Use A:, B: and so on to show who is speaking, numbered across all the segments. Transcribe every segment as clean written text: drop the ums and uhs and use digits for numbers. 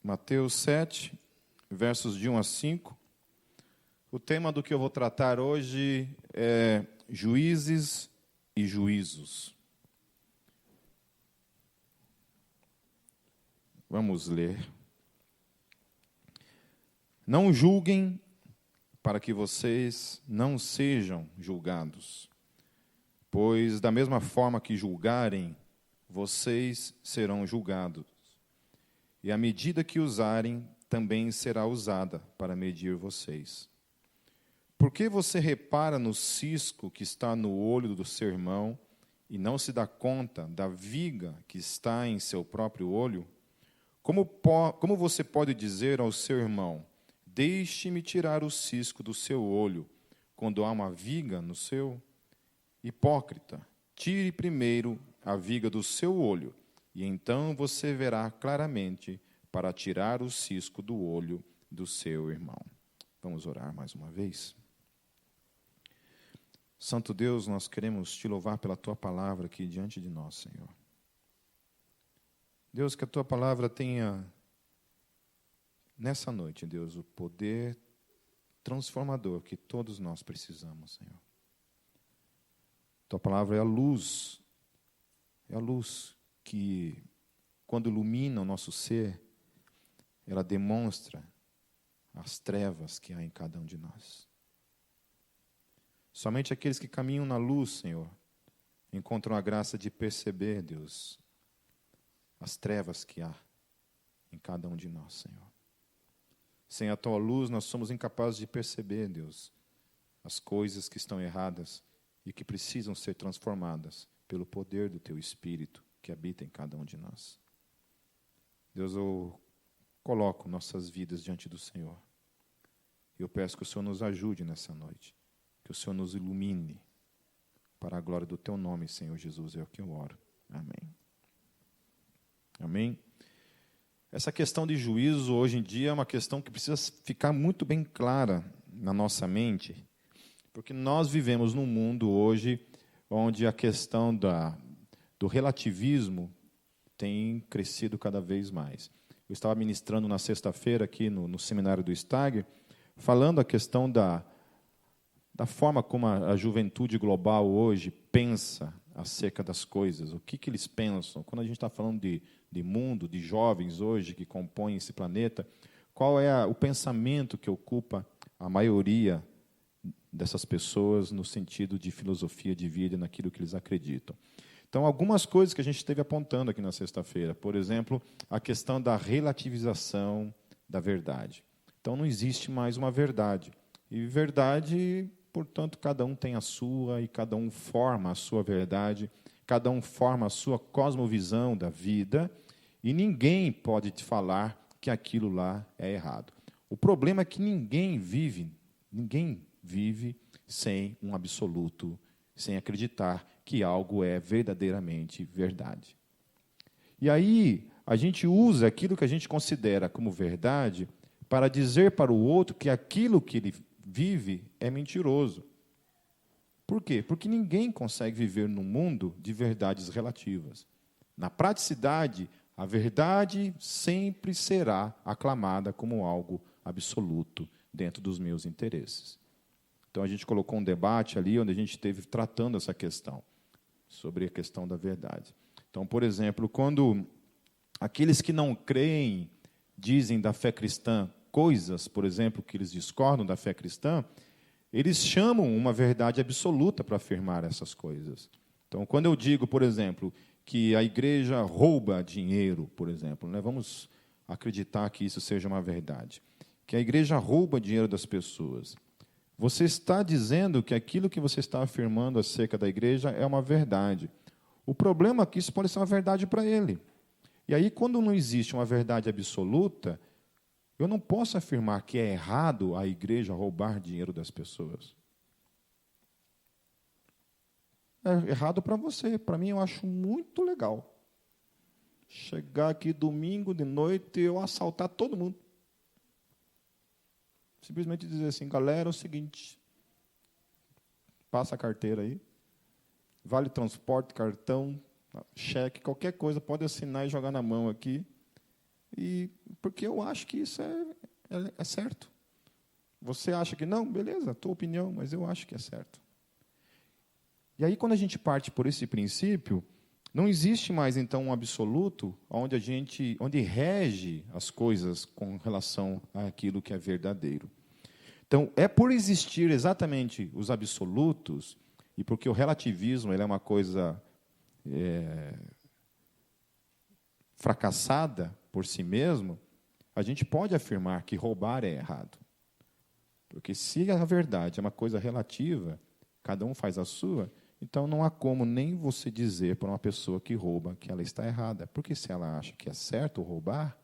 A: Mateus 7, versos de 1 a 5. O tema do que eu vou tratar hoje é juízes e juízos. Vamos ler. Não julguem para que vocês não sejam julgados, pois da mesma forma que julgarem, vocês serão julgados. E a medida que usarem também será usada para medir vocês. Por que você repara no cisco que está no olho do seu irmão e não se dá conta da viga que está em seu próprio olho? Como você pode dizer ao seu irmão, deixe-me tirar o cisco do seu olho, quando há uma viga no seu? Hipócrita, tire primeiro a viga do seu olho, e então você verá claramente para tirar o cisco do olho do seu irmão. Vamos orar mais uma vez? Santo Deus, nós queremos te louvar pela tua palavra aqui diante de nós, Senhor. Deus, que a tua palavra tenha, nessa noite, Deus, o poder transformador que todos nós precisamos, Senhor. Tua palavra é a luz que, quando ilumina o nosso ser, ela demonstra as trevas que há em cada um de nós. Somente aqueles que caminham na luz, Senhor, encontram a graça de perceber, Deus, as trevas que há em cada um de nós, Senhor. Sem a tua luz, nós somos incapazes de perceber, Deus, as coisas que estão erradas e que precisam ser transformadas pelo poder do teu Espírito que habita em cada um de nós. Deus, eu coloco nossas vidas diante do Senhor. Eu peço que o Senhor nos ajude nessa noite, que o Senhor nos ilumine, para a glória do teu nome, Senhor Jesus, é o que eu oro. Amém. Amém. Essa questão de juízo, hoje em dia, é uma questão que precisa ficar muito bem clara na nossa mente, porque nós vivemos num mundo hoje onde a questão do relativismo tem crescido cada vez mais. Eu estava ministrando na sexta-feira aqui no seminário do Stagg, falando a questão da forma como a juventude global hoje pensa acerca das coisas, o que eles pensam. Quando a gente está falando de mundo, de jovens hoje que compõem esse planeta, qual é o pensamento que ocupa a maioria dessas pessoas no sentido de filosofia de vida, naquilo que eles acreditam. Então, algumas coisas que a gente esteve apontando aqui na sexta-feira, por exemplo, a questão da relativização da verdade. Então, não existe mais uma verdade. E verdade, portanto, cada um tem a sua e cada um forma a sua verdade, cada um forma a sua cosmovisão da vida e ninguém pode te falar que aquilo lá é errado. O problema é que ninguém vive sem um absoluto, sem acreditar que algo é verdadeiramente verdade. E aí, a gente usa aquilo que a gente considera como verdade para dizer para o outro que aquilo que ele vive é mentiroso. Por quê? Porque ninguém consegue viver num mundo de verdades relativas. Na praticidade, a verdade sempre será aclamada como algo absoluto dentro dos meus interesses. Então, a gente colocou um debate ali onde a gente esteve tratando essa questão, sobre a questão da verdade. Então, por exemplo, quando aqueles que não creem dizem da fé cristã coisas, por exemplo, que eles discordam da fé cristã, eles chamam uma verdade absoluta para afirmar essas coisas. Então, quando eu digo, por exemplo, que a igreja rouba dinheiro, por exemplo, né, vamos acreditar que isso seja uma verdade, que a igreja rouba dinheiro das pessoas. Você está dizendo que aquilo que você está afirmando acerca da igreja é uma verdade. O problema é que isso pode ser uma verdade para ele. E aí, quando não existe uma verdade absoluta, eu não posso afirmar que é errado a igreja roubar dinheiro das pessoas. É errado para você. Para mim, eu acho muito legal. Chegar aqui domingo de noite e eu assaltar todo mundo. Simplesmente dizer assim, galera, é o seguinte, passa a carteira aí, vale transporte, cartão, cheque, qualquer coisa, pode assinar e jogar na mão aqui, e porque eu acho que isso é certo. Você acha que não? Beleza, a tua opinião, mas eu acho que é certo. E aí, quando a gente parte por esse princípio, não existe mais, então, um absoluto onde rege as coisas com relação àquilo que é verdadeiro. Então, é por existir exatamente os absolutos, e porque o relativismo ele é uma coisa fracassada por si mesmo, a gente pode afirmar que roubar é errado. Porque se a verdade é uma coisa relativa, cada um faz a sua, então não há como nem você dizer para uma pessoa que rouba que ela está errada. Porque se ela acha que é certo roubar,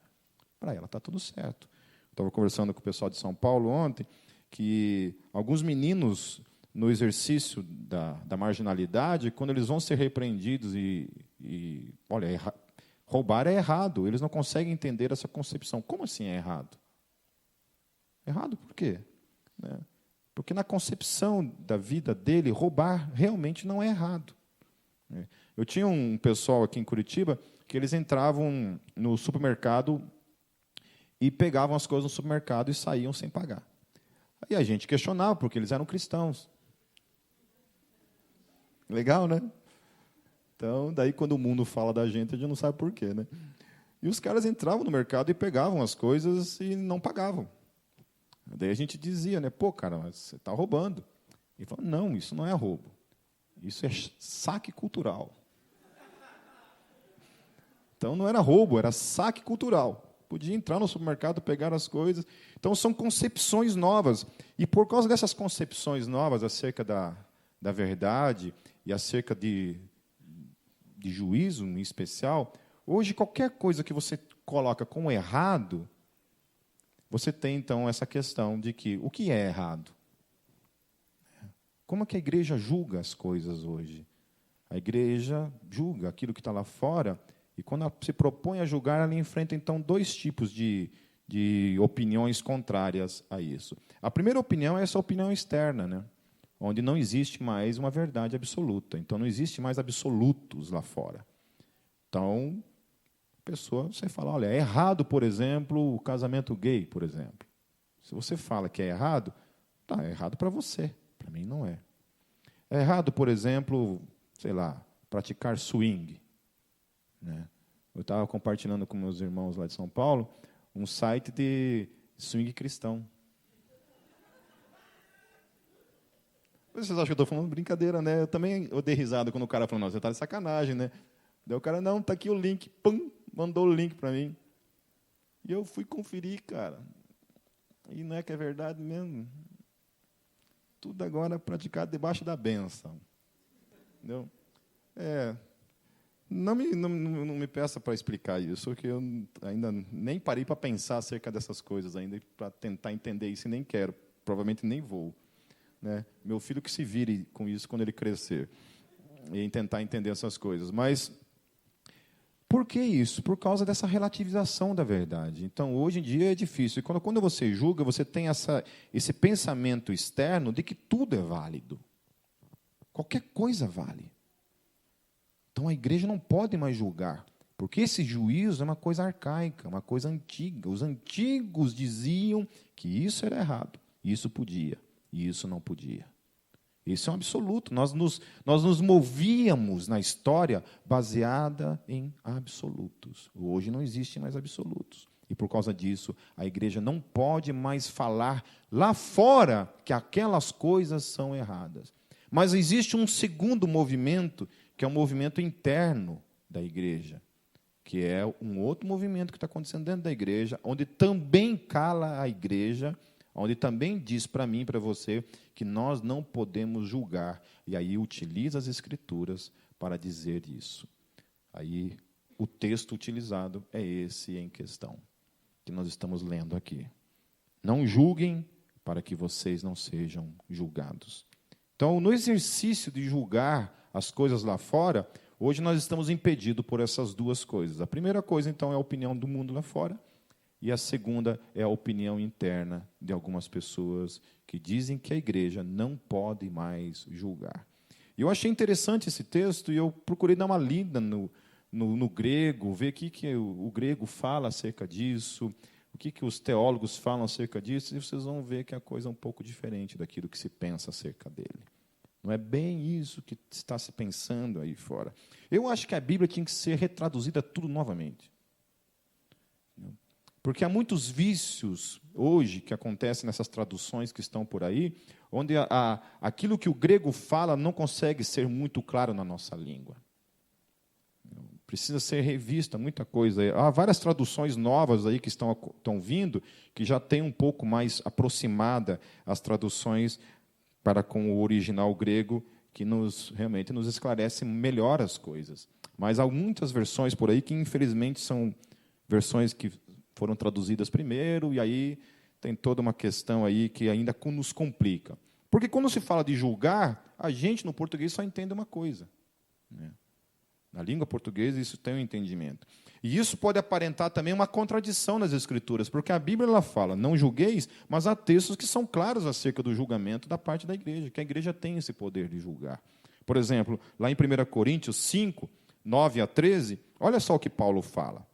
A: para ela está tudo certo. Estava conversando com o pessoal de São Paulo ontem, que alguns meninos, no exercício da marginalidade, quando eles vão ser repreendidos olha, roubar é errado, eles não conseguem entender essa concepção. Como assim é errado? Errado por quê? Porque na concepção da vida dele, roubar realmente não é errado. Eu tinha um pessoal aqui em Curitiba que eles entravam no supermercado e pegavam as coisas no supermercado e saíam sem pagar. Aí a gente questionava, porque eles eram cristãos. Legal, né? Então, daí quando o mundo fala da gente, a gente não sabe por quê, né? E os caras entravam no mercado e pegavam as coisas e não pagavam. Daí a gente dizia, né? Pô, cara, mas você está roubando. Ele falou, não, isso não é roubo. Isso é saque cultural. Então, não era roubo, era saque cultural. Podia entrar no supermercado, pegar as coisas. Então, são concepções novas. E, por causa dessas concepções novas acerca da verdade e acerca de juízo, em especial, hoje, qualquer coisa que você coloca como errado, você tem, então, essa questão de que o que é errado? Como é que a igreja julga as coisas hoje? A igreja julga aquilo que está lá fora, e quando ela se propõe a julgar, ela enfrenta, então, dois tipos de opiniões contrárias a isso. A primeira opinião é essa opinião externa, né? Onde não existe mais uma verdade absoluta. Então, não existe mais absolutos lá fora. Então, a pessoa, você fala, olha, é errado, por exemplo, o casamento gay, por exemplo. Se você fala que é errado, tá, é errado para você. Para mim, não é. É errado, por exemplo, sei lá, praticar swing. Né? Eu estava compartilhando com meus irmãos lá de São Paulo um site de swing cristão. Vocês acham que eu estou falando brincadeira, né? Eu dei risada quando o cara falou, não, você está de sacanagem, né? Daí o cara, não, está aqui o link, pum, mandou o link para mim. E eu fui conferir, cara. E não é que é verdade mesmo? Tudo agora é praticado debaixo da bênção. Entendeu? Não me peça para explicar isso, porque eu ainda nem parei para pensar acerca dessas coisas ainda, para tentar entender isso, e nem quero. Provavelmente nem vou. Né? Meu filho que se vire com isso quando ele crescer, e tentar entender essas coisas. Mas, por que isso? Por causa dessa relativização da verdade. Então, hoje em dia é difícil. E quando você julga, você tem esse pensamento externo de que tudo é válido. Qualquer coisa vale. Então, a igreja não pode mais julgar, porque esse juízo é uma coisa arcaica, uma coisa antiga. Os antigos diziam que isso era errado, isso podia, e isso não podia. Isso é um absoluto. Nós nos movíamos na história baseada em absolutos. Hoje não existe mais absolutos. E, por causa disso, a igreja não pode mais falar lá fora que aquelas coisas são erradas. Mas existe um segundo movimento, que é um movimento interno da igreja, que é um outro movimento que está acontecendo dentro da igreja, onde também cala a igreja, onde também diz para mim e para você que nós não podemos julgar, e aí utiliza as Escrituras para dizer isso. Aí o texto utilizado é esse em questão, que nós estamos lendo aqui. Não julguem para que vocês não sejam julgados. Então, no exercício de julgar as coisas lá fora, hoje nós estamos impedidos por essas duas coisas. A primeira coisa, então, é a opinião do mundo lá fora, e a segunda é a opinião interna de algumas pessoas que dizem que a igreja não pode mais julgar. E eu achei interessante esse texto, e eu procurei dar uma lida no grego, ver o que o grego fala acerca disso, o que os teólogos falam acerca disso, e vocês vão ver que a coisa é um pouco diferente daquilo que se pensa acerca dele. Não é bem isso que está se pensando aí fora. Eu acho que a Bíblia tinha que ser retraduzida tudo novamente. Porque há muitos vícios hoje que acontecem nessas traduções que estão por aí, onde aquilo que o grego fala não consegue ser muito claro na nossa língua. Precisa ser revista muita coisa. Há várias traduções novas aí que estão vindo, que já tem um pouco mais aproximada as traduções para com o original grego, que realmente nos esclarece melhor as coisas. Mas há muitas versões por aí que, infelizmente, são versões que foram traduzidas primeiro, e aí tem toda uma questão aí que ainda nos complica. Porque quando se fala de julgar, a gente, no português, só entende uma coisa, né? Na língua portuguesa, isso tem um entendimento. E isso pode aparentar também uma contradição nas Escrituras, porque a Bíblia ela fala, não julgueis, mas há textos que são claros acerca do julgamento da parte da igreja, que a igreja tem esse poder de julgar. Por exemplo, lá em 1 Coríntios 5, 9 a 13, olha só o que Paulo fala.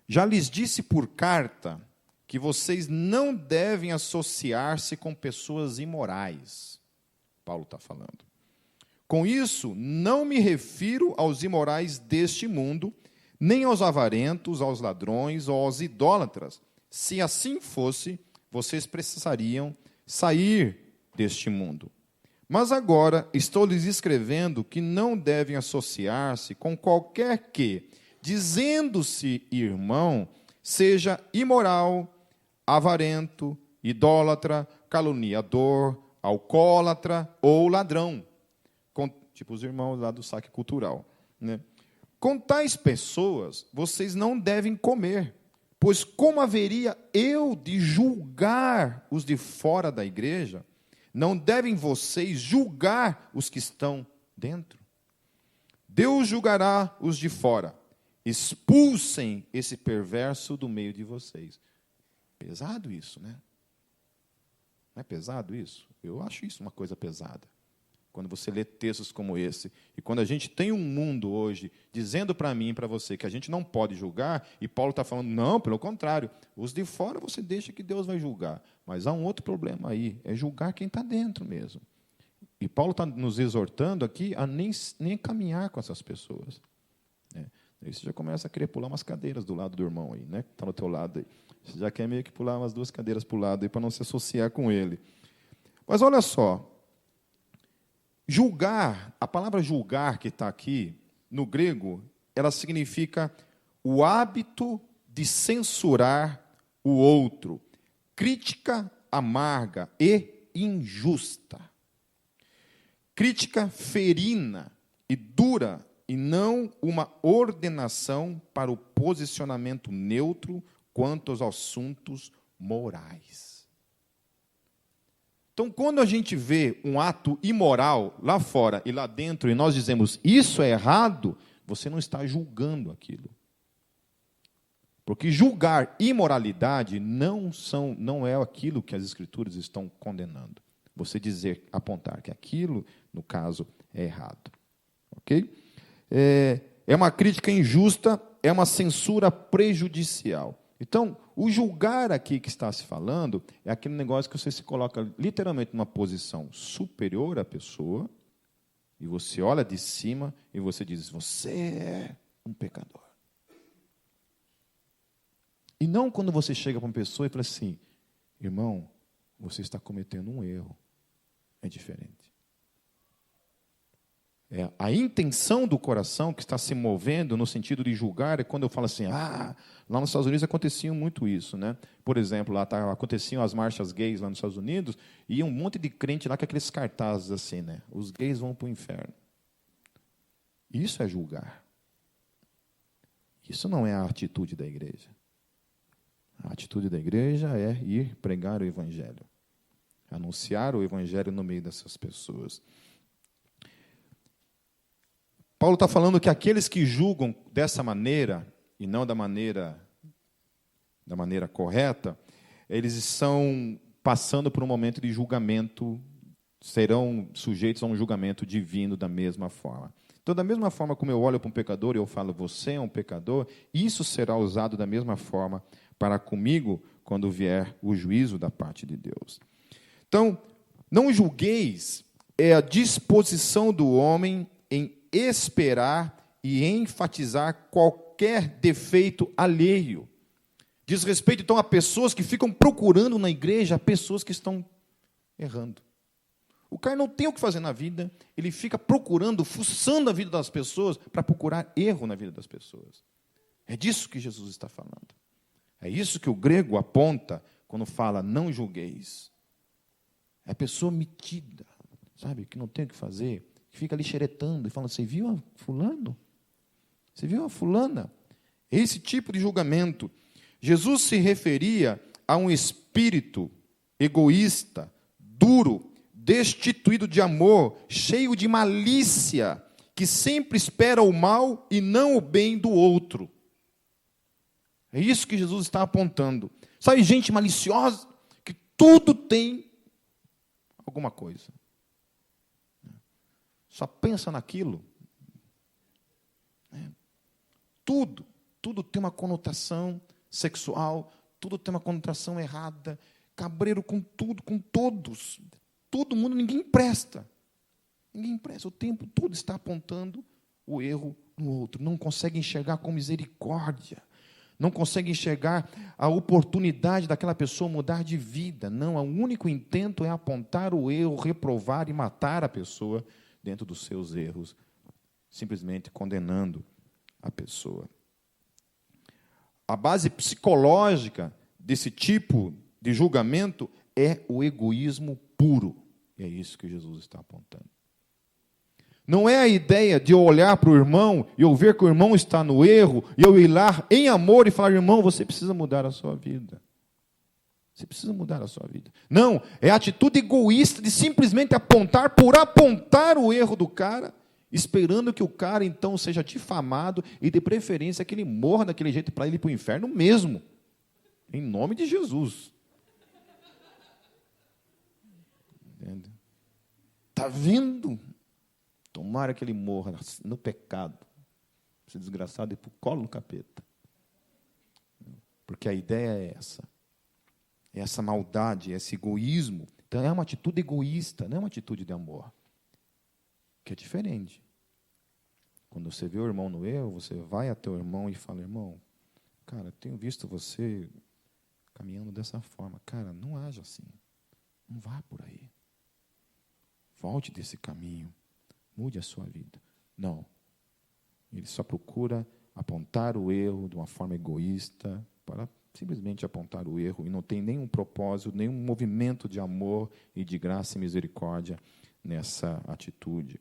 A: Já lhes disse por carta que vocês não devem associar-se com pessoas imorais. Paulo está falando. Com isso, não me refiro aos imorais deste mundo, nem aos avarentos, aos ladrões ou aos idólatras. Se assim fosse, vocês precisariam sair deste mundo. Mas agora estou lhes escrevendo que não devem associar-se com qualquer que, dizendo-se irmão, seja imoral, avarento, idólatra, caluniador, alcoólatra ou ladrão. Tipo os irmãos lá do saque cultural, né? Com tais pessoas, vocês não devem comer, pois como haveria eu de julgar os de fora da igreja? Não devem vocês julgar os que estão dentro? Deus julgará os de fora. Expulsem esse perverso do meio de vocês. Pesado isso, né? Não é pesado isso? Eu acho isso uma coisa pesada. Quando você lê textos como esse, e quando a gente tem um mundo hoje dizendo para mim e para você que a gente não pode julgar, e Paulo está falando, não, pelo contrário, os de fora você deixa que Deus vai julgar. Mas há um outro problema aí, é julgar quem está dentro mesmo. E Paulo está nos exortando aqui a nem caminhar com essas pessoas. Aí você já começa a querer pular umas cadeiras do lado do irmão aí, né? Que está no teu lado aí. Você já quer meio que pular umas 2 cadeiras para o lado aí para não se associar com ele. Mas olha só. Julgar, a palavra julgar que está aqui, no grego, ela significa o hábito de censurar o outro, crítica amarga e injusta. Crítica ferina e dura, e não uma ordenação para o posicionamento neutro quanto aos assuntos morais. Então, quando a gente vê um ato imoral lá fora e lá dentro, e nós dizemos, isso é errado, você não está julgando aquilo. Porque julgar imoralidade não é aquilo que as Escrituras estão condenando. Você dizer, apontar que aquilo, no caso, é errado. Ok? É uma crítica injusta, é uma censura prejudicial. Então, o julgar aqui que está se falando é aquele negócio que você se coloca literalmente numa posição superior à pessoa, e você olha de cima e você diz, você é um pecador. E não quando você chega para uma pessoa e fala assim, irmão, você está cometendo um erro. É diferente. A intenção do coração que está se movendo no sentido de julgar é quando eu falo assim, lá nos Estados Unidos acontecia muito isso, né? Por exemplo, aconteciam as marchas gays lá nos Estados Unidos e um monte de crente lá com aqueles cartazes assim, né? Os gays vão para o inferno. Isso é julgar. Isso não é a atitude da igreja. A atitude da igreja é ir pregar o evangelho, anunciar o evangelho no meio dessas pessoas. Paulo está falando que aqueles que julgam dessa maneira, e não da maneira correta, eles estão passando por um momento de julgamento, serão sujeitos a um julgamento divino da mesma forma. Então, da mesma forma como eu olho para um pecador e eu falo, você é um pecador, isso será usado da mesma forma para comigo quando vier o juízo da parte de Deus. Então, não julgueis é a disposição do homem em esperar e enfatizar qualquer defeito alheio. Diz respeito, então, a pessoas que ficam procurando na igreja pessoas que estão errando. O cara não tem o que fazer na vida, ele fica procurando, fuçando a vida das pessoas para procurar erro na vida das pessoas. É disso que Jesus está falando. É isso que o grego aponta quando fala, não julgueis. É a pessoa metida, sabe, que não tem o que fazer, que fica ali xeretando e fala, você viu a fulano? Você viu a fulana? Esse tipo de julgamento. Jesus se referia a um espírito egoísta, duro, destituído de amor, cheio de malícia, que sempre espera o mal e não o bem do outro. É isso que Jesus está apontando. Sabe, gente maliciosa, que tudo tem alguma coisa. Só pensa naquilo. Tudo tem uma conotação sexual, tudo tem uma conotação errada, cabreiro com tudo, com todos. Todo mundo, ninguém presta. Ninguém presta. O tempo todo está apontando o erro no outro. Não consegue enxergar com misericórdia. Não consegue enxergar a oportunidade daquela pessoa mudar de vida. Não, o único intento é apontar o erro, reprovar e matar a pessoa dentro dos seus erros, simplesmente condenando a pessoa. A base psicológica desse tipo de julgamento é o egoísmo puro. E é isso que Jesus está apontando. Não é a ideia de eu olhar para o irmão e eu ver que o irmão está no erro e eu ir lá em amor e falar, irmão, você precisa mudar a sua vida. Você precisa mudar a sua vida. Não, é a atitude egoísta de simplesmente apontar por apontar o erro do cara, esperando que o cara então seja difamado e de preferência que ele morra daquele jeito para ele ir para o inferno mesmo. Em nome de Jesus. Está vindo? Tomara que ele morra no pecado. Esse desgraçado ir para o colo no capeta. Porque a ideia é essa. É essa maldade, esse egoísmo. Então é uma atitude egoísta, não é uma atitude de amor. Que é diferente. Quando você vê o irmão no erro, você vai até o irmão e fala, irmão, cara, tenho visto você caminhando dessa forma. Cara, não haja assim. Não vá por aí. Volte desse caminho. Mude a sua vida. Não. Ele só procura apontar o erro de uma forma egoísta, para simplesmente apontar o erro, e não tem nenhum propósito, nenhum movimento de amor e de graça e misericórdia nessa atitude.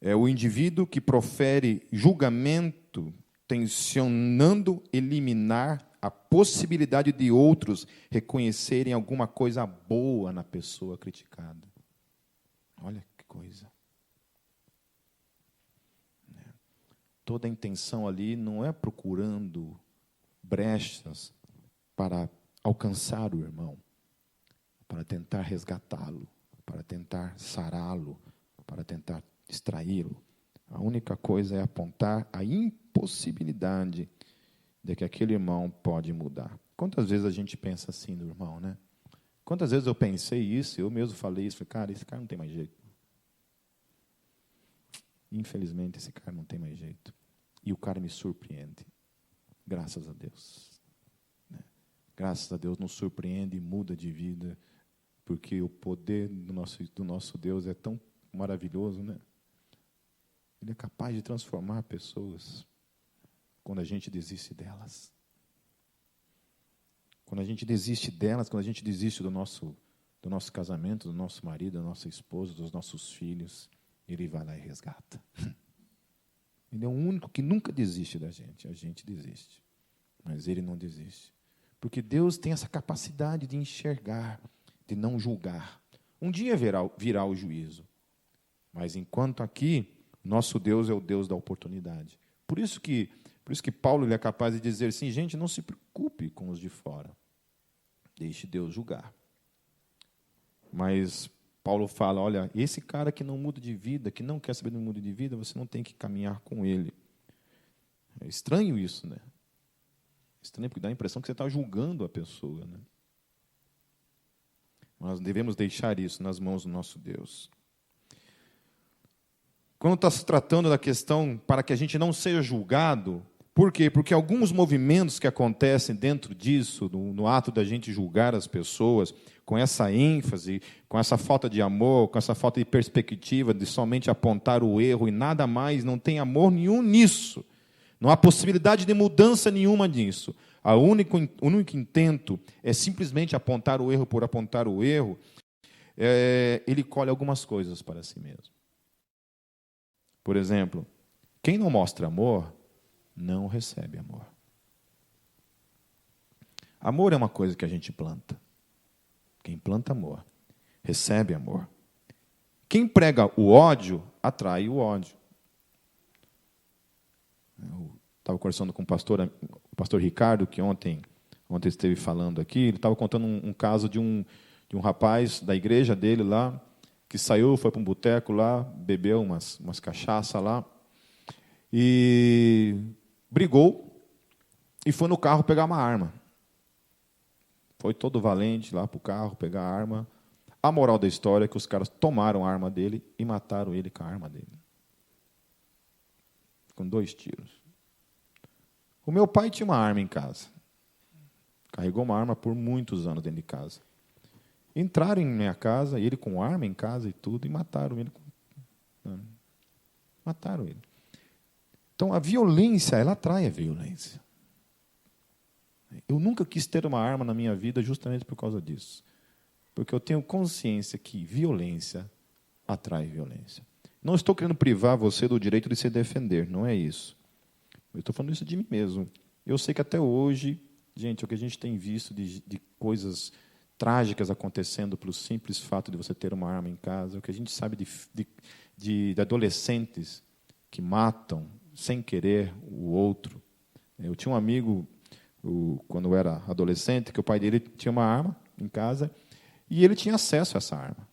A: É o indivíduo que profere julgamento, tensionando eliminar a possibilidade de outros reconhecerem alguma coisa boa na pessoa criticada. Olha que coisa. Toda a intenção ali não é procurando brechas para alcançar o irmão, para tentar resgatá-lo, para tentar sará-lo, para tentar distraí-lo. A única coisa é apontar a impossibilidade de que aquele irmão pode mudar. Quantas vezes a gente pensa assim do irmão, né? Quantas vezes eu pensei isso, eu mesmo falei isso, falei, cara, esse cara não tem mais jeito. Infelizmente, esse cara não tem mais jeito. E o cara me surpreende. Graças a Deus. Graças a Deus nos surpreende e muda de vida, porque o poder do nosso Deus é tão maravilhoso, né? Ele é capaz de transformar pessoas quando a gente desiste delas. Quando a gente desiste delas, quando a gente desiste do nosso casamento, do nosso marido, da nossa esposa, dos nossos filhos, Ele vai lá e resgata. Ele é o único que nunca desiste da gente. A gente desiste, mas Ele não desiste. Porque Deus tem essa capacidade de enxergar, de não julgar. Um dia virá o juízo. Mas enquanto aqui, nosso Deus é o Deus da oportunidade. Por isso que Paulo ele é capaz de dizer assim, gente, não se preocupe com os de fora. Deixe Deus julgar. Mas Paulo fala, olha, esse cara que não muda de vida, que não quer saber do mundo de vida, você não tem que caminhar com ele. É estranho isso, né? Estranho porque dá a impressão que você está julgando a pessoa, né? Nós devemos deixar isso nas mãos do nosso Deus. Quando está se tratando da questão para que a gente não seja julgado, por quê? Porque alguns movimentos que acontecem dentro disso, no ato da gente julgar as pessoas, com essa ênfase, com essa falta de amor, com essa falta de perspectiva, de somente apontar o erro e nada mais, não tem amor nenhum nisso. Não há possibilidade de mudança nenhuma nisso. O único intento é simplesmente apontar o erro por apontar o erro. Ele colhe algumas coisas para si mesmo. Por exemplo, quem não mostra amor, não recebe amor. Amor é uma coisa que a gente planta. Quem planta amor, recebe amor. Quem prega o ódio, atrai o ódio. Eu estava conversando com o pastor Ricardo, que ontem esteve falando aqui. Ele estava contando um caso de um rapaz da igreja dele lá, que saiu, foi para um boteco lá, bebeu umas cachaça lá, e brigou, e foi no carro pegar uma arma. Foi todo valente lá para o carro pegar a arma. A moral da história é que os caras tomaram a arma dele e mataram ele com a arma dele. Com 2 tiros. O meu pai tinha uma arma em casa. Carregou uma arma por muitos anos dentro de casa. Entraram em minha casa, ele com arma em casa e tudo, e mataram ele. Mataram ele. Então, a violência, ela atrai a violência. Eu nunca quis ter uma arma na minha vida justamente por causa disso. Porque eu tenho consciência que violência atrai violência. Não estou querendo privar você do direito de se defender, não é isso. Eu estou falando isso de mim mesmo. Eu sei que até hoje, gente, o que a gente tem visto de coisas trágicas acontecendo pelo simples fato de você ter uma arma em casa, o que a gente sabe de adolescentes que matam sem querer o outro. Eu tinha um amigo, quando eu era adolescente, que o pai dele tinha uma arma em casa e ele tinha acesso a essa arma.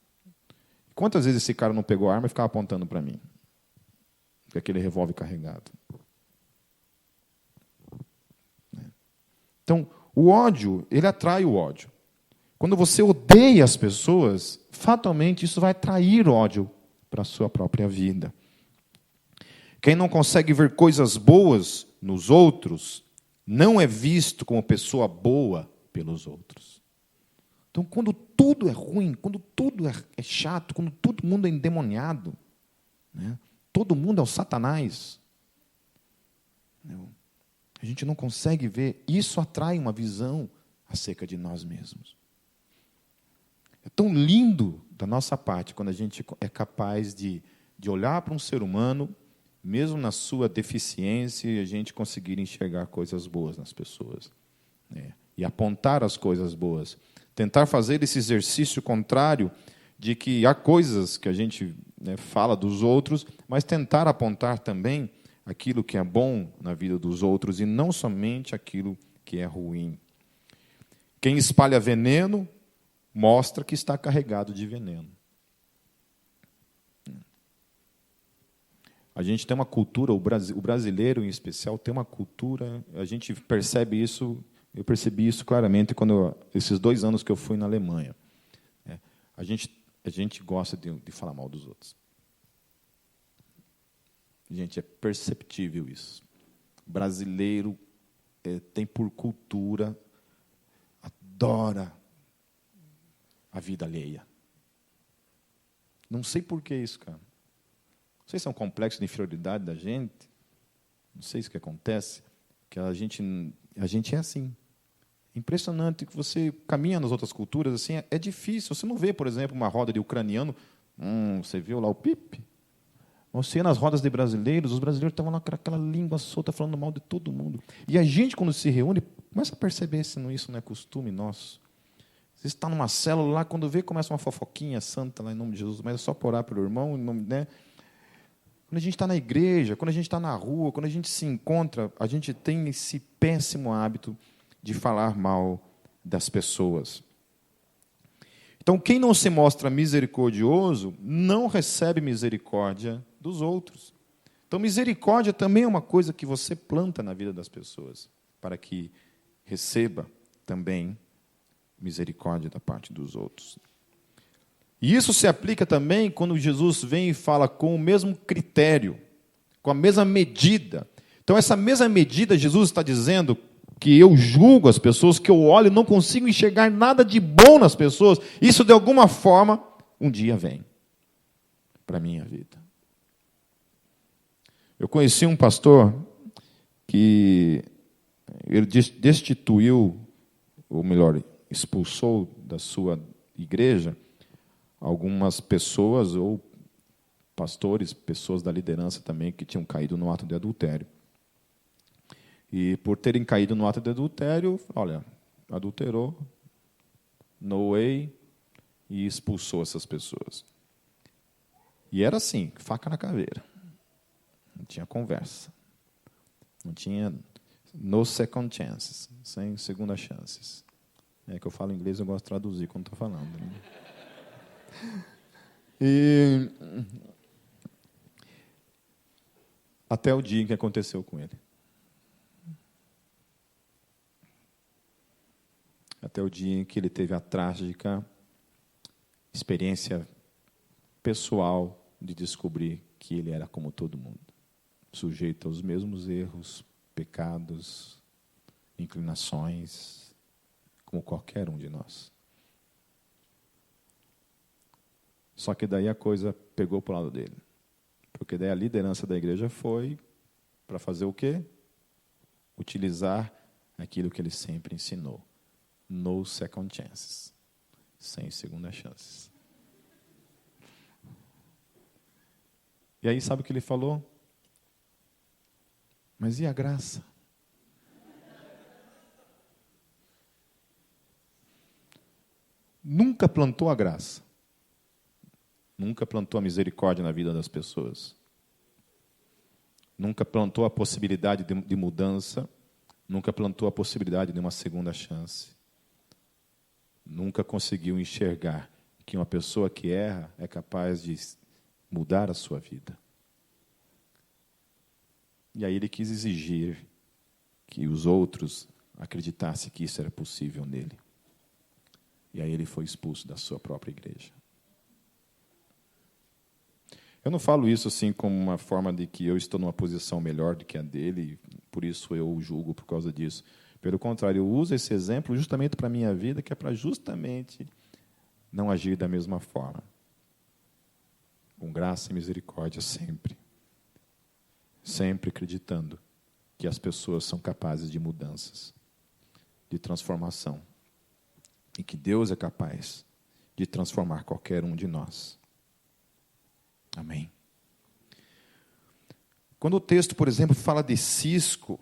A: Quantas vezes esse cara não pegou a arma e ficava apontando para mim? Com aquele revólver carregado. Então, o ódio, ele atrai o ódio. Quando você odeia as pessoas, fatalmente isso vai atrair ódio para a sua própria vida. Quem não consegue ver coisas boas nos outros, não é visto como pessoa boa pelos outros. Então, quando tudo é ruim, quando tudo é chato, quando todo mundo é endemoniado, né? Todo mundo é o Satanás, a gente não consegue ver, isso atrai uma visão acerca de nós mesmos. É tão lindo da nossa parte quando a gente é capaz de olhar para um ser humano, mesmo na sua deficiência, e a gente conseguir enxergar coisas boas nas pessoas. E apontar as coisas boas. Tentar fazer esse exercício contrário de que há coisas que a gente fala dos outros, mas tentar apontar também aquilo que é bom na vida dos outros e não somente aquilo que é ruim. Quem espalha veneno mostra que está carregado de veneno. A gente tem uma cultura, o brasileiro em especial tem uma cultura, a gente percebe isso, eu percebi isso claramente esses 2 anos que eu fui na Alemanha. A gente gosta de falar mal dos outros. Gente, é perceptível isso. O brasileiro tem por cultura, adora a vida alheia. Não sei por que isso, cara. Não sei se é um complexo de inferioridade da gente. Não sei se o que acontece. Que a gente é assim. É impressionante que você caminha nas outras culturas, assim, é difícil. Você não vê, por exemplo, uma roda de ucraniano. Você viu lá o pipe? Você ia nas rodas de brasileiros, os brasileiros estavam lá com aquela língua solta, falando mal de todo mundo. E a gente, quando se reúne, começa a perceber se isso não é costume nosso. Você está numa célula lá, quando vê, começa uma fofoquinha santa lá em nome de Jesus, mas é só por orar pelo irmão, né? Quando a gente está na igreja, quando a gente está na rua, quando a gente se encontra, a gente tem esse péssimo hábito de falar mal das pessoas. Então, quem não se mostra misericordioso, não recebe misericórdia dos outros. Então, misericórdia também é uma coisa que você planta na vida das pessoas, para que receba também misericórdia da parte dos outros. E isso se aplica também quando Jesus vem e fala com o mesmo critério, com a mesma medida. Então, essa mesma medida, Jesus está dizendo que eu julgo as pessoas, que eu olho e não consigo enxergar nada de bom nas pessoas. Isso, de alguma forma, um dia vem para a minha vida. Eu conheci um pastor que ele destituiu, ou melhor, expulsou da sua igreja algumas pessoas, ou pastores, pessoas da liderança também, que tinham caído no ato de adultério. E por terem caído no ato de adultério, olha, adulterou, no way, e expulsou essas pessoas. E era assim, faca na caveira. Não tinha conversa. Não tinha no second chances, sem segunda chances. É que eu falo inglês, eu gosto de traduzir quando estou falando. Né? E até o dia em que aconteceu com ele. Até o dia em que ele teve a trágica experiência pessoal de descobrir que ele era como todo mundo, sujeito aos mesmos erros, pecados, inclinações, como qualquer um de nós. Só que daí a coisa pegou para o lado dele. Porque daí a liderança da igreja foi para fazer o quê? Utilizar aquilo que ele sempre ensinou. No second chances. Sem segunda chances. E aí, sabe o que ele falou? Mas e a graça? Nunca plantou a graça. Nunca plantou a misericórdia na vida das pessoas. Nunca plantou a possibilidade de mudança. Nunca plantou a possibilidade de uma segunda chance. Nunca conseguiu enxergar que uma pessoa que erra é capaz de mudar a sua vida. E aí ele quis exigir que os outros acreditassem que isso era possível nele. E aí ele foi expulso da sua própria igreja. Eu não falo isso assim como uma forma de que eu estou numa posição melhor do que a dele, por isso eu o julgo por causa disso. Pelo contrário, eu uso esse exemplo justamente para a minha vida, que é para justamente não agir da mesma forma. Com graça e misericórdia sempre. Sempre acreditando que as pessoas são capazes de mudanças, de transformação. E que Deus é capaz de transformar qualquer um de nós. Amém. Quando o texto, por exemplo, fala de cisco,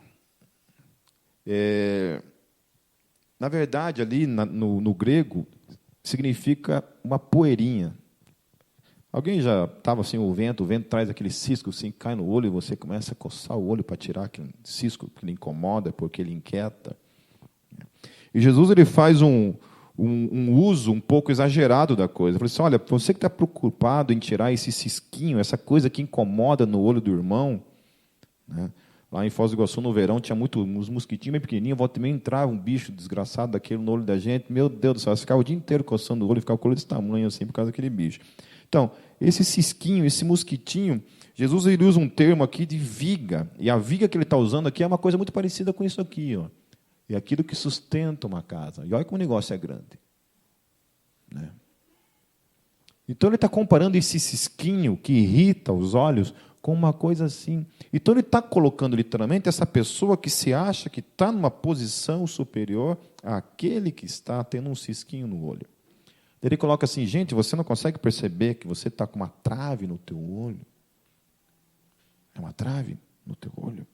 A: na verdade, ali no grego, significa uma poeirinha. Alguém já estava assim, o vento traz aquele cisco, assim, cai no olho e você começa a coçar o olho para tirar aquele cisco que lhe incomoda, porque ele inquieta. E Jesus ele faz um uso um pouco exagerado da coisa. Ele falou assim, olha, você que está preocupado em tirar esse cisquinho, essa coisa que incomoda no olho do irmão, né? Lá em Foz do Iguaçu, no verão, tinha uns mosquitinhos bem pequenininhos, volta e meia entrava um bicho desgraçado daquele no olho da gente, meu Deus do céu, você ficava o dia inteiro coçando o olho, ficava com o olho desse tamanho assim, por causa daquele bicho. Então, esse cisquinho, esse mosquitinho, Jesus ele usa um termo aqui de viga, e a viga que ele está usando aqui é uma coisa muito parecida com isso aqui, ó. É aquilo que sustenta uma casa. E olha como o negócio é grande. Né? Então ele está comparando esse cisquinho que irrita os olhos com uma coisa assim. Então ele está colocando literalmente essa pessoa que se acha que está numa posição superior àquele que está tendo um cisquinho no olho. Ele coloca assim, gente, você não consegue perceber que você está com uma trave no teu olho? É uma trave no teu olho.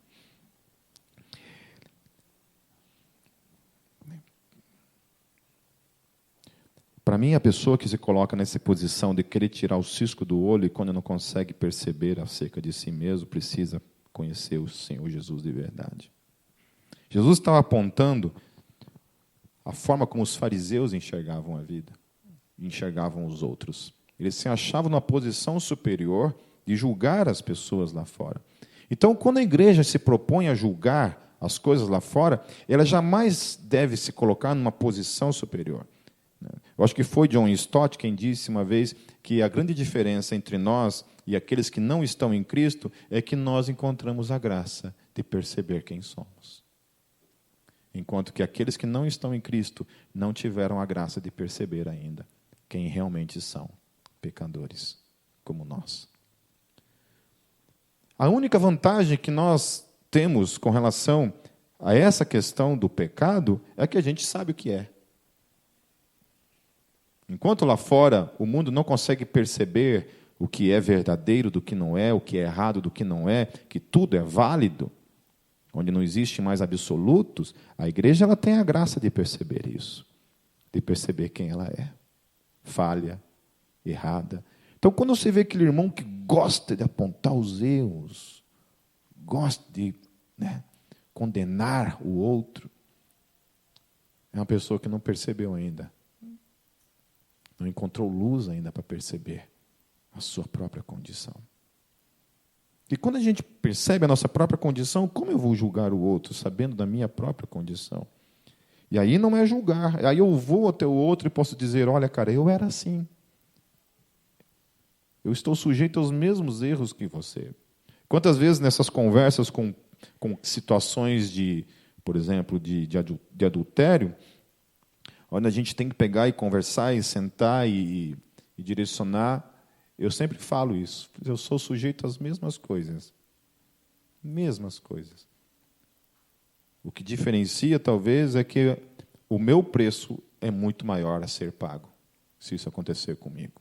A: Para mim, a pessoa que se coloca nessa posição de querer tirar o cisco do olho e quando não consegue perceber acerca de si mesmo, precisa conhecer o Senhor Jesus de verdade. Jesus estava apontando a forma como os fariseus enxergavam a vida. enxergavam os outros. Eles se achavam numa posição superior de julgar as pessoas lá fora. Então, quando a igreja se propõe a julgar as coisas lá fora, ela jamais deve se colocar numa posição superior. Eu acho que foi John Stott quem disse uma vez que a grande diferença entre nós e aqueles que não estão em Cristo é que nós encontramos a graça de perceber quem somos. Enquanto que aqueles que não estão em Cristo não tiveram a graça de perceber ainda quem realmente são, pecadores como nós. A única vantagem que nós temos com relação a essa questão do pecado é que a gente sabe o que é. Enquanto lá fora o mundo não consegue perceber o que é verdadeiro do que não é, o que é errado do que não é, que tudo é válido, onde não existe mais absolutos, a igreja ela tem a graça de perceber isso, de perceber quem ela é, falha, errada. Então, quando você vê aquele irmão que gosta de apontar os erros, gosta de condenar o outro, é uma pessoa que não percebeu ainda, não encontrou luz ainda para perceber a sua própria condição. E quando a gente percebe a nossa própria condição, como eu vou julgar o outro, sabendo da minha própria condição? E aí não é julgar, aí eu vou até o outro e posso dizer, olha, cara, eu era assim. Eu estou sujeito aos mesmos erros que você. Quantas vezes nessas conversas com situações de, por exemplo, de adultério, onde a gente tem que pegar e conversar e sentar e direcionar, eu sempre falo isso. Eu sou sujeito às mesmas coisas. Mesmas coisas. O que diferencia, talvez, é que o meu preço é muito maior a ser pago, se isso acontecer comigo.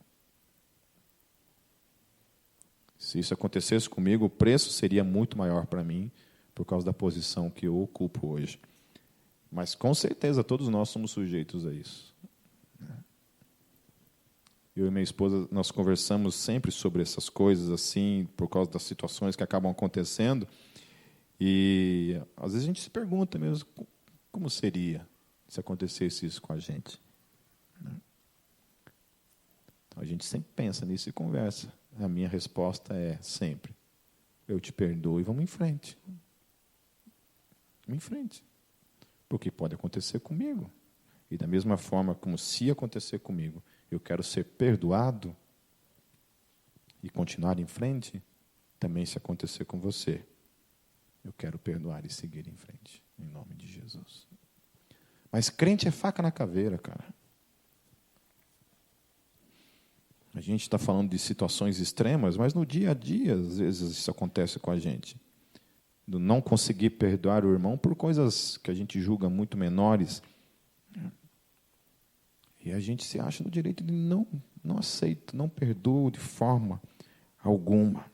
A: Se isso acontecesse comigo, o preço seria muito maior para mim, por causa da posição que eu ocupo hoje. Mas, com certeza, todos nós somos sujeitos a isso. Eu e minha esposa, nós conversamos sempre sobre essas coisas, assim, por causa das situações que acabam acontecendo. E, às vezes, a gente se pergunta mesmo, como seria se acontecesse isso com a gente? Então, a gente sempre pensa nisso e conversa. A minha resposta é sempre, eu te perdoo e vamos em frente. Vamos em frente. Porque pode acontecer comigo. E da mesma forma como se acontecer comigo, eu quero ser perdoado e continuar em frente, também se acontecer com você, eu quero perdoar e seguir em frente, em nome de Jesus. Mas crente é faca na caveira, cara. A gente está falando de situações extremas, mas no dia a dia, às vezes, isso acontece com a gente. Do não conseguir perdoar o irmão por coisas que a gente julga muito menores. E a gente se acha no direito de não aceito, não perdoo de forma alguma.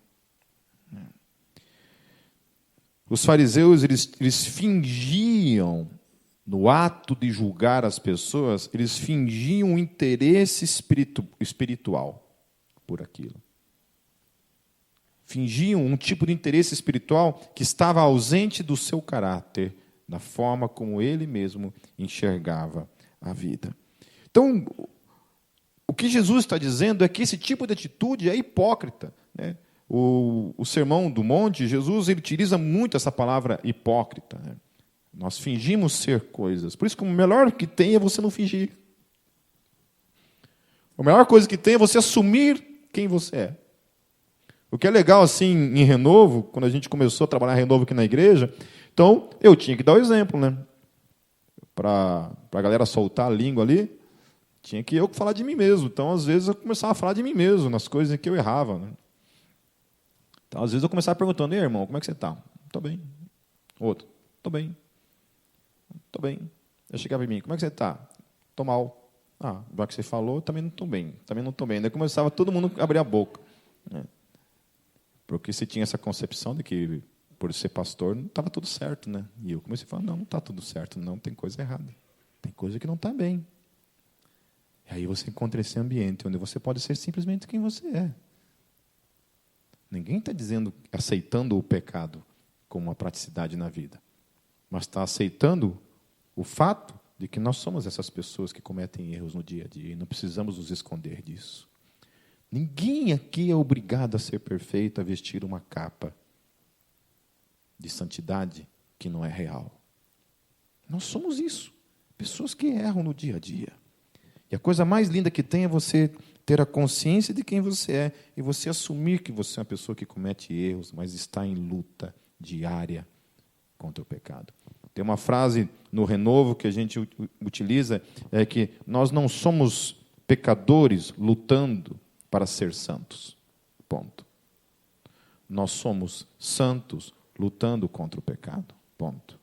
A: Os fariseus, eles fingiam, no ato de julgar as pessoas, eles fingiam um interesse espiritual por aquilo. Fingiam um tipo de interesse espiritual que estava ausente do seu caráter, da forma como ele mesmo enxergava a vida. Então, o que Jesus está dizendo é que esse tipo de atitude é hipócrita, né? O Sermão do Monte, Jesus ele utiliza muito essa palavra hipócrita, né? Nós fingimos ser coisas. Por isso que o melhor que tem é você não fingir. A melhor coisa que tem é você assumir quem você é. O que é legal, assim, em Renovo, quando a gente começou a trabalhar em Renovo aqui na igreja, então, eu tinha que dar o exemplo, né? Para a galera soltar a língua ali, tinha que eu falar de mim mesmo. Então, às vezes, eu começava a falar de mim mesmo, nas coisas que eu errava, né? Então, às vezes, eu começava perguntando, ei, irmão, como é que você está? Estou bem. Outro, estou bem. Estou bem. Eu chegava em mim, como é que você está? Estou mal. Ah, já que você falou, também não estou bem. Também não estou bem. Daí começava todo mundo a abrir a boca, né? Porque você tinha essa concepção de que, por ser pastor, não estava tudo certo, né? E eu comecei a falar, não está tudo certo, não, tem coisa errada. Tem coisa que não está bem. E aí você encontra esse ambiente onde você pode ser simplesmente quem você é. Ninguém está aceitando o pecado como uma praticidade na vida, mas está aceitando o fato de que nós somos essas pessoas que cometem erros no dia a dia e não precisamos nos esconder disso. Ninguém aqui é obrigado a ser perfeito, a vestir uma capa de santidade que não é real. Nós somos isso, pessoas que erram no dia a dia. E a coisa mais linda que tem é você ter a consciência de quem você é e você assumir que você é uma pessoa que comete erros, mas está em luta diária contra o pecado. Tem uma frase no Renovo que a gente utiliza, é que nós não somos pecadores lutando para ser santos. Ponto. Nós somos santos lutando contra o pecado. Ponto.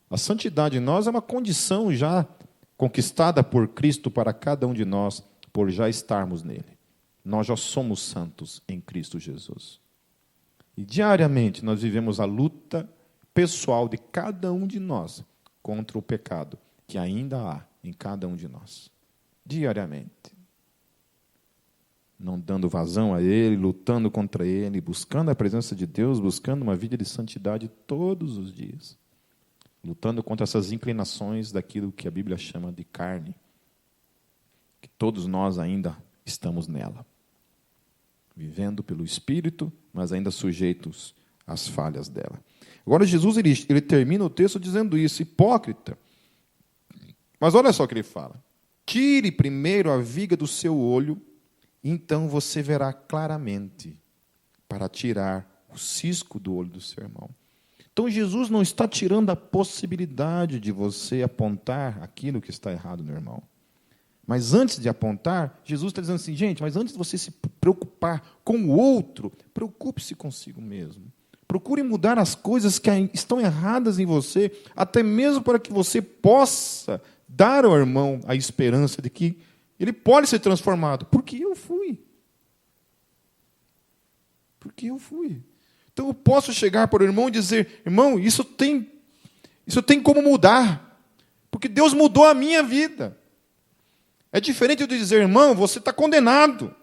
A: A santidade em nós é uma condição já conquistada por Cristo para cada um de nós, por já estarmos nele. Nós já somos santos em Cristo Jesus. E diariamente nós vivemos a luta pessoal de cada um de nós contra o pecado que ainda há em cada um de nós. Diariamente. Não dando vazão a ele, lutando contra ele, buscando a presença de Deus, buscando uma vida de santidade todos os dias. Lutando contra essas inclinações daquilo que a Bíblia chama de carne. Que todos nós ainda estamos nela. Vivendo pelo Espírito, mas ainda sujeitos às falhas dela. Agora Jesus ele termina o texto dizendo isso, hipócrita. Mas olha só o que ele fala. Tire primeiro a viga do seu olho, então você verá claramente para tirar o cisco do olho do seu irmão. Então Jesus não está tirando a possibilidade de você apontar aquilo que está errado no irmão. Mas antes de apontar, Jesus está dizendo assim, gente, mas antes de você se preocupar com o outro, preocupe-se consigo mesmo. Procure mudar as coisas que estão erradas em você, até mesmo para que você possa dar ao irmão a esperança de que ele pode ser transformado. Porque eu fui. Porque eu fui. Então eu posso chegar para o irmão e dizer, irmão, isso tem como mudar. Porque Deus mudou a minha vida. É diferente de dizer, irmão, você está condenado.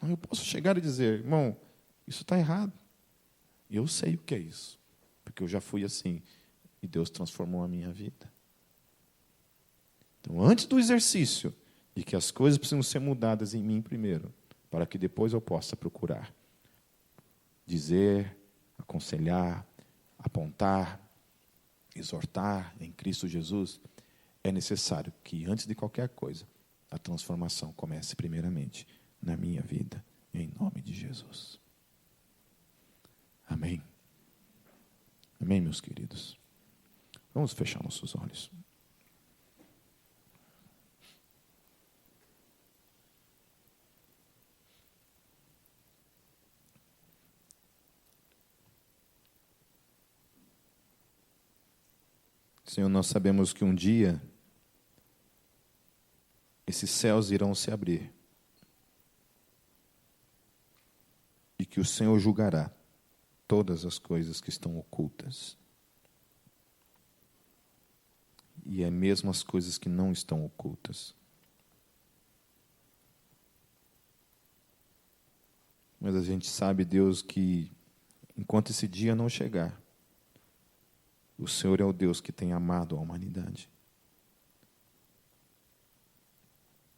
A: Eu posso chegar e dizer, irmão, isso está errado. Eu sei o que é isso. Porque eu já fui assim. E Deus transformou a minha vida. Então, antes do exercício de que as coisas precisam ser mudadas em mim primeiro, para que depois eu possa procurar dizer, aconselhar, apontar, exortar em Cristo Jesus, é necessário que, antes de qualquer coisa, a transformação comece primeiramente na minha vida, em nome de Jesus. Amém. Amém, meus queridos. Vamos fechar nossos olhos. Senhor, nós sabemos que um dia esses céus irão se abrir e que o Senhor julgará todas as coisas que estão ocultas. E é mesmo as coisas que não estão ocultas. Mas a gente sabe, Deus, que enquanto esse dia não chegar, o Senhor é o Deus que tem amado a humanidade.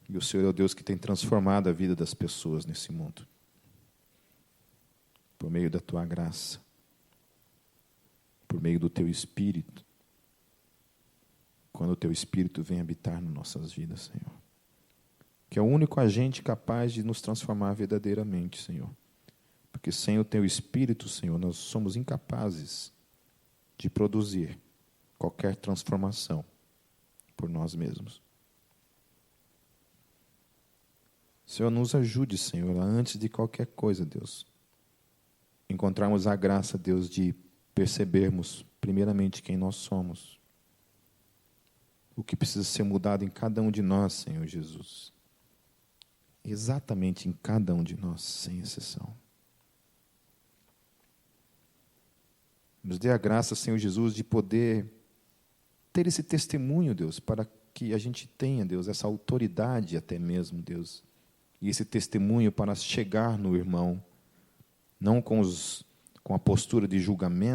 A: E o Senhor é o Deus que tem transformado a vida das pessoas nesse mundo. Por meio da Tua graça. Por meio do Teu Espírito. Quando o Teu Espírito vem habitar nas nossas vidas, Senhor. Que é o único agente capaz de nos transformar verdadeiramente, Senhor. Porque sem o Teu Espírito, Senhor, nós somos incapazes de produzir qualquer transformação por nós mesmos. Senhor, nos ajude, Senhor, antes de qualquer coisa, Deus, encontrarmos a graça, Deus, de percebermos primeiramente quem nós somos, o que precisa ser mudado em cada um de nós, Senhor Jesus. Exatamente em cada um de nós, sem exceção. Nos dê a graça, Senhor Jesus, de poder ter esse testemunho, Deus, para que a gente tenha, Deus, essa autoridade até mesmo, Deus, e esse testemunho para chegar no irmão, não com a postura de julgamento,